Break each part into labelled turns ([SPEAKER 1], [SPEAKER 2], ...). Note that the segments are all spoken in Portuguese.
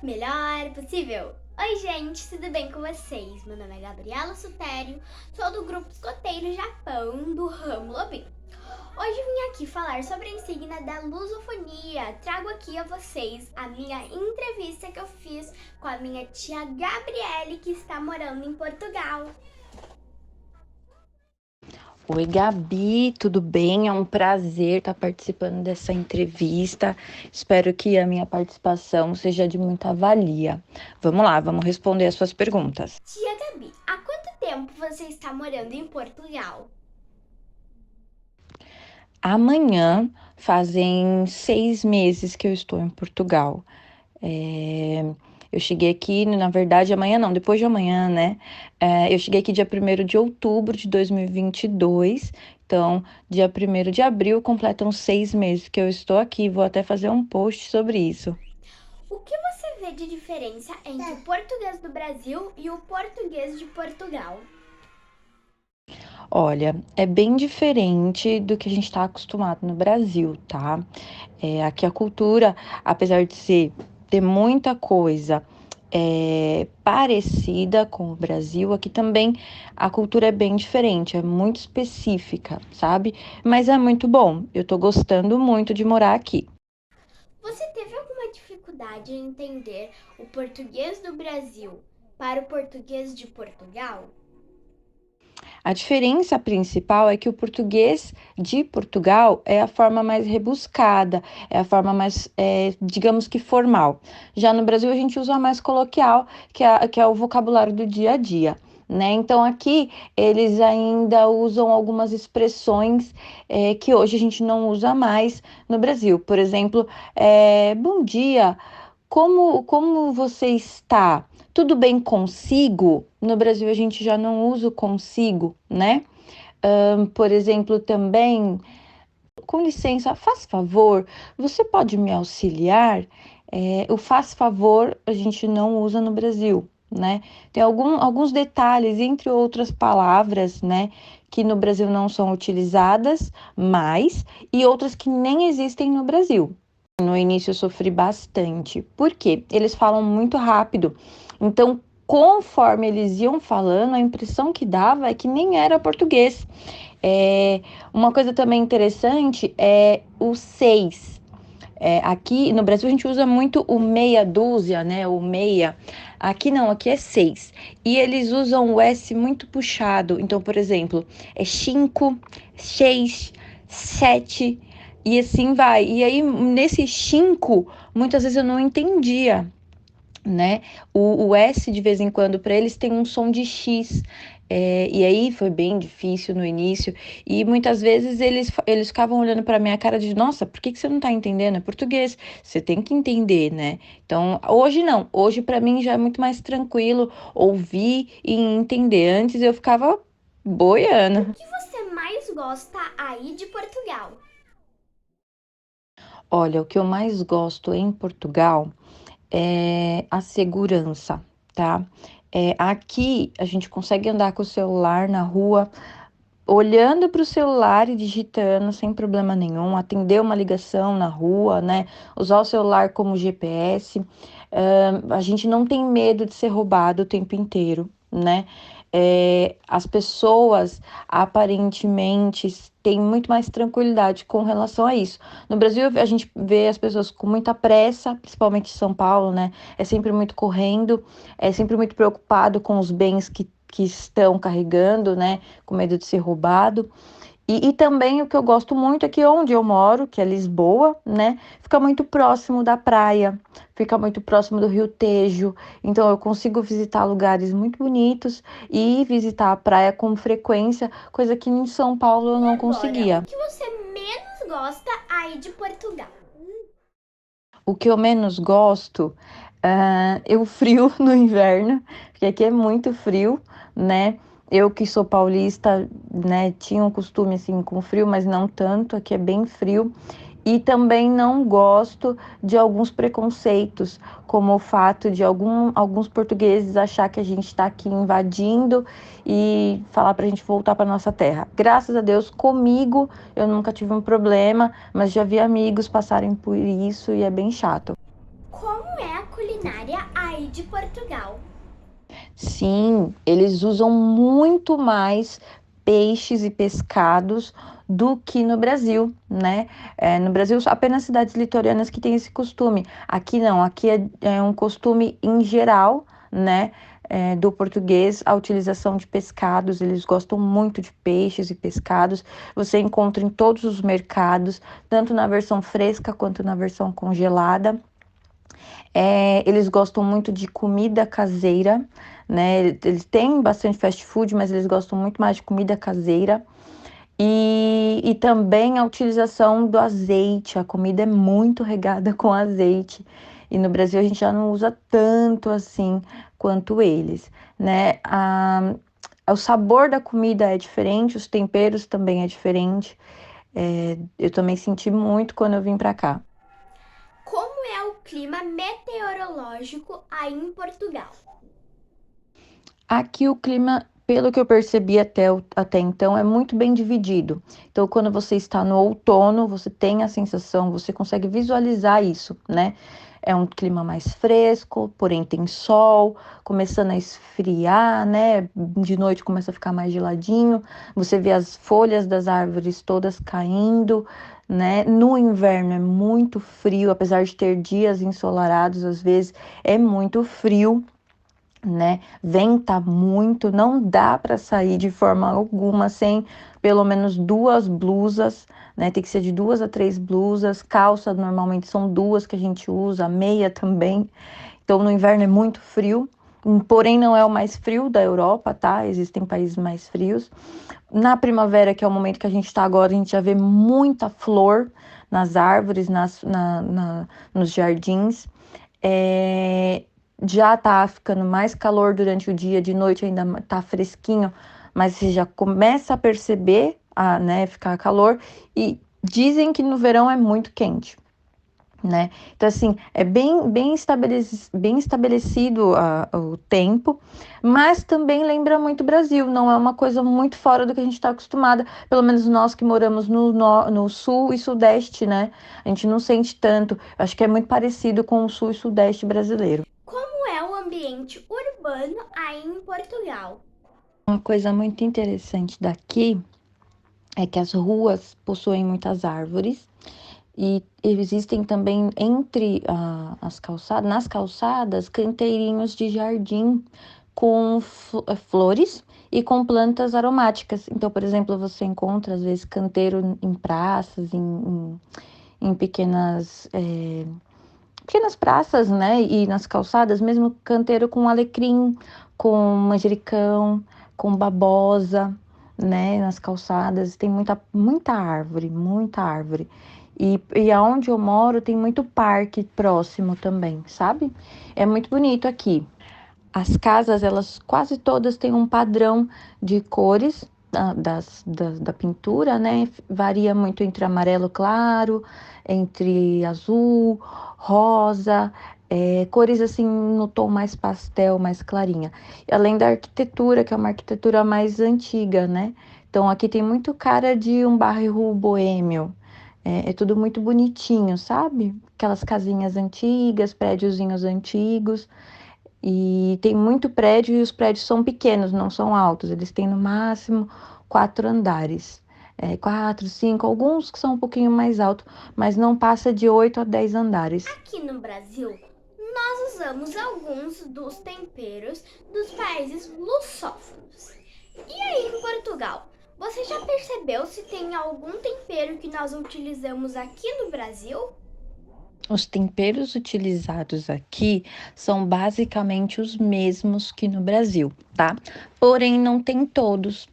[SPEAKER 1] melhor possível. Oi, gente, tudo bem com vocês? Meu nome é Gabriela Sutério, sou do grupo Escoteiro Japão, do ramo Lobinho. Hoje vim aqui falar sobre a insígnia da lusofonia. Trago aqui a vocês a minha entrevista que eu fiz com a minha tia Gabriele, que está morando em Portugal.
[SPEAKER 2] Oi, Gabi, tudo bem? É um prazer estar participando dessa entrevista. Espero que a minha participação seja de muita valia. Vamos lá, vamos responder as suas perguntas.
[SPEAKER 1] Tia Gabi, há quanto tempo você está morando em Portugal?
[SPEAKER 2] Amanhã fazem 6 meses que eu estou em Portugal. Eu cheguei aqui, na verdade, amanhã não, depois de amanhã, né? Eu cheguei aqui dia 1º de outubro de 2022. Então, dia 1º de abril completam 6 meses que eu estou aqui. Vou até fazer um post sobre isso.
[SPEAKER 1] O que você vê de diferença entre o português do Brasil e o português de Portugal?
[SPEAKER 2] Olha, é bem diferente do que a gente está acostumado no Brasil, tá? Aqui a cultura, apesar de ter muita coisa parecida com o Brasil, aqui também a cultura é bem diferente, é muito específica, sabe? Mas é muito bom, eu tô gostando muito de morar aqui.
[SPEAKER 1] Você teve alguma dificuldade em entender o português do Brasil para o português de Portugal?
[SPEAKER 2] A diferença principal é que o português de Portugal é a forma mais rebuscada, é a forma mais, digamos que formal. Já no Brasil a gente usa mais coloquial, que é o vocabulário do dia a dia. Né? Então aqui eles ainda usam algumas expressões que hoje a gente não usa mais no Brasil. Por exemplo, bom dia, como você está? Tudo bem consigo? No Brasil a gente já não usa o consigo, né? Por exemplo, também, com licença, faz favor, você pode me auxiliar? O faz favor a gente não usa no Brasil, né? Tem alguns detalhes, entre outras palavras, né, que no Brasil não são utilizadas mais e outras que nem existem no Brasil. No início eu sofri bastante. Por quê? Eles falam muito rápido. Então, conforme eles iam falando, a impressão que dava é que nem era português. Uma coisa também interessante é o seis. Aqui no Brasil a gente usa muito o meia dúzia, né? O meia. Aqui não, aqui é seis. E eles usam o S muito puxado. Então, por exemplo, é cinco, seis, sete e assim vai. E aí, nesse cinco, muitas vezes eu não entendia, né? O S, de vez em quando, para eles tem um som de X. E aí foi bem difícil no início. E muitas vezes eles ficavam olhando para minha cara de, nossa, por que você não tá entendendo? É português, você tem que entender, né? Então, hoje não. Hoje, para mim, já é muito mais tranquilo ouvir e entender. Antes eu ficava
[SPEAKER 1] O
[SPEAKER 2] boiando.
[SPEAKER 1] que você mais gosta aí de Portugal?
[SPEAKER 2] Olha, o que eu mais gosto em Portugal é a segurança, tá? Aqui a gente consegue andar com o celular na rua, olhando para o celular e digitando sem problema nenhum, atender uma ligação na rua, né? Usar o celular como GPS. A gente não tem medo de ser roubado o tempo inteiro, né? As pessoas aparentemente têm muito mais tranquilidade com relação a isso. No Brasil, a gente vê as pessoas com muita pressa, principalmente em São Paulo, né? É sempre muito correndo, é sempre muito preocupado com os bens que estão carregando, né? Com medo de ser roubado. E também o que eu gosto muito é que onde eu moro, que é Lisboa, né, fica muito próximo da praia, fica muito próximo do Rio Tejo, então eu consigo visitar lugares muito bonitos e visitar a praia com frequência, coisa que em São Paulo eu
[SPEAKER 1] E
[SPEAKER 2] não
[SPEAKER 1] agora, o
[SPEAKER 2] conseguia.
[SPEAKER 1] que você menos gosta aí de Portugal?
[SPEAKER 2] O que eu menos gosto é o frio no inverno, porque aqui é muito frio, né? Eu que sou paulista, né, tinha um costume assim com frio, mas não tanto, aqui é bem frio. E também não gosto de alguns preconceitos, como o fato de alguns portugueses achar que a gente está aqui invadindo e falar para a gente voltar para nossa terra. Graças a Deus, comigo eu nunca tive um problema, mas já vi amigos passarem por isso e é bem chato.
[SPEAKER 1] Como é a culinária aí de Portugal?
[SPEAKER 2] Sim, eles usam muito mais peixes e pescados do que no Brasil, né? No Brasil, apenas cidades litorâneas que têm esse costume. Aqui não, aqui é um costume em geral, né? Do português, a utilização de pescados, eles gostam muito de peixes e pescados. Você encontra em todos os mercados, tanto na versão fresca quanto na versão congelada. Eles gostam muito de comida caseira, né? Eles têm bastante fast food, mas eles gostam muito mais de comida caseira. E também a utilização do azeite. A comida é muito regada com azeite. E no Brasil a gente já não usa tanto assim quanto eles, né? O sabor da comida é diferente, os temperos também é diferente. Eu também senti muito quando eu vim para cá.
[SPEAKER 1] Como é o clima meteorológico aí em Portugal?
[SPEAKER 2] Aqui o clima, pelo que eu percebi até então, é muito bem dividido. Então, quando você está no outono, você tem a sensação, você consegue visualizar isso, né? É um clima mais fresco, porém tem sol, começando a esfriar, né? De noite começa a ficar mais geladinho. Você vê as folhas das árvores todas caindo, né? No inverno é muito frio, apesar de ter dias ensolarados, às vezes é muito frio, né? Venta muito, não dá para sair de forma alguma sem pelo menos duas blusas, né? Tem que ser de 2 a 3 blusas. Calça normalmente são duas que a gente usa, meia também. Então no inverno é muito frio, porém não é o mais frio da Europa, tá? Existem países mais frios. Na primavera, que é o momento que a gente está agora, a gente já vê muita flor nas árvores, nos jardins. É, Já tá ficando mais calor durante o dia, de noite ainda tá fresquinho, mas você já começa a perceber, né, ficar calor, e dizem que no verão é muito quente, né? Então, assim, é bem estabelecido o tempo, mas também lembra muito o Brasil, não é uma coisa muito fora do que a gente está acostumada, pelo menos nós que moramos no sul e sudeste, né? A gente não sente tanto, acho que é muito parecido com o sul e sudeste brasileiro.
[SPEAKER 1] Como é o ambiente urbano aí em Portugal?
[SPEAKER 2] Uma coisa muito interessante daqui é que as ruas possuem muitas árvores. E existem também entre as calçadas, nas calçadas, canteirinhos de jardim com flores e com plantas aromáticas. Então, por exemplo, você encontra às vezes canteiro em praças, em pequenas praças, né? E nas calçadas, mesmo canteiro com alecrim, com manjericão, com babosa, né? Nas calçadas tem muita árvore, muita árvore. E aonde eu moro tem muito parque próximo também, sabe? É muito bonito aqui. As casas, elas quase todas têm um padrão de cores da pintura, né? Varia muito entre amarelo claro, entre azul, rosa, cores assim no tom mais pastel, mais clarinha. E além da arquitetura, que é uma arquitetura mais antiga, né? Então aqui tem muito cara de um bairro boêmio. É tudo muito bonitinho, sabe? Aquelas casinhas antigas, prédiozinhos antigos. E tem muito prédio e os prédios são pequenos, não são altos. Eles têm no máximo 4 andares. 4, 5, alguns que são um pouquinho mais altos, mas não passa de 8 a 10 andares.
[SPEAKER 1] Aqui no Brasil, nós usamos alguns dos temperos dos países lusófonos. E aí em Portugal, você já percebeu se tem algum tempero que nós utilizamos aqui no Brasil?
[SPEAKER 2] Os temperos utilizados aqui são basicamente os mesmos que no Brasil, tá? Porém, não tem todos.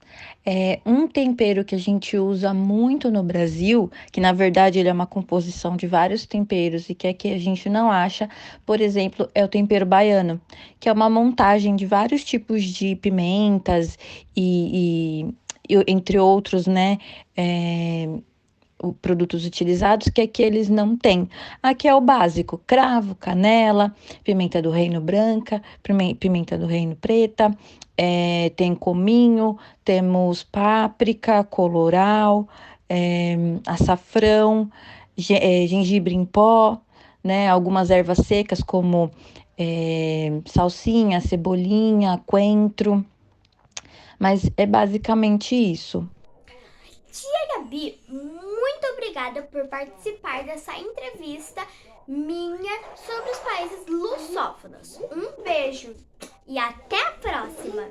[SPEAKER 2] Um tempero que a gente usa muito no Brasil, que na verdade ele é uma composição de vários temperos e que aqui a gente não acha, por exemplo, é o tempero baiano, que é uma montagem de vários tipos de pimentas entre outros, né? Produtos utilizados que aqui eles não têm. Aqui é o básico: cravo, canela, pimenta do reino branca, pimenta do reino preta, tem cominho, temos páprica, colorau, açafrão, gengibre em pó, né? Algumas ervas secas como salsinha, cebolinha, coentro, mas é basicamente isso.
[SPEAKER 1] Tia Gabi, muito obrigada por participar dessa entrevista minha sobre os países lusófonos. Um beijo e até a próxima!